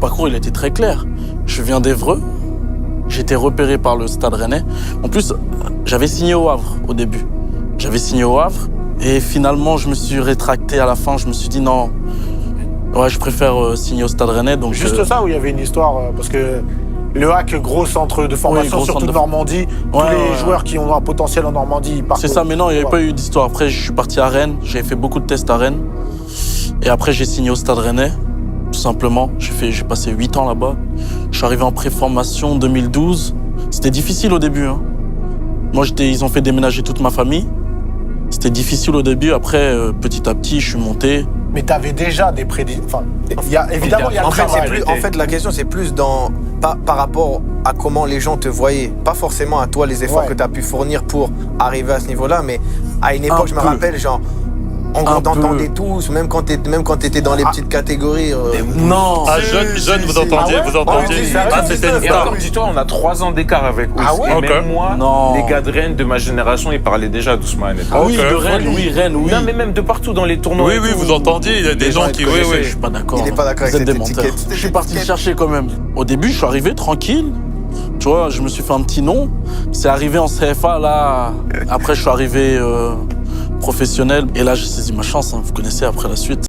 parcours, il était très clair. Je viens d'Évreux. J'ai été repéré par le Stade Rennais. En plus, j'avais signé au Havre au début. J'avais signé au Havre. Et finalement, je me suis rétracté à la fin. Je me suis dit non, ouais, je préfère signer au Stade Rennais. Donc, juste ça, où il y avait une histoire, parce que le HAC, gros centre de formation, oui, surtout de Normandie. Tous les joueurs qui ont un potentiel en Normandie, ils partent. C'est ça, mais non, il n'y avait pas eu d'histoire. Après, je suis parti à Rennes. J'ai fait beaucoup de tests à Rennes. Et après, j'ai signé au Stade Rennais, tout simplement. J'ai passé 8 ans là-bas. Je suis arrivé en préformation en 2012. C'était difficile au début. Hein. Moi, ils ont fait déménager toute ma famille. C'était difficile au début. Après, petit à petit, je suis monté. Mais tu avais déjà des prédictions. Enfin, évidemment, il y a le travail. En fait, la question, c'est plus par rapport à comment les gens te voyaient. Pas forcément à toi, les efforts que tu as pu fournir pour arriver à ce niveau-là, mais à une époque, je me rappelle, genre, on t'entendait tous, même quand t'étais dans les petites catégories. Non. Ah, jeune, vous entendiez, vous entendiez. Ah, c'était une star. Comme dis-toi, on a 3 ans d'écart avec eux. Ah ouais? Et même moi, les gars de Rennes de ma génération, ils parlaient déjà d'Ousmane. Ah oui, de Rennes, oui. Non, mais même de partout dans les tournois. Oui, vous entendiez, il y a des gens qui... Oui. Je suis pas d'accord. Il n'est pas d'accord avec cette étiquette. Je suis parti le chercher quand même. Au début, je suis arrivé tranquille. Tu vois, je me suis fait un petit nom. C'est arrivé en CFA, là. Après, je suis arrivé professionnel. Et là, j'ai saisi ma chance. Hein. Vous connaissez après la suite.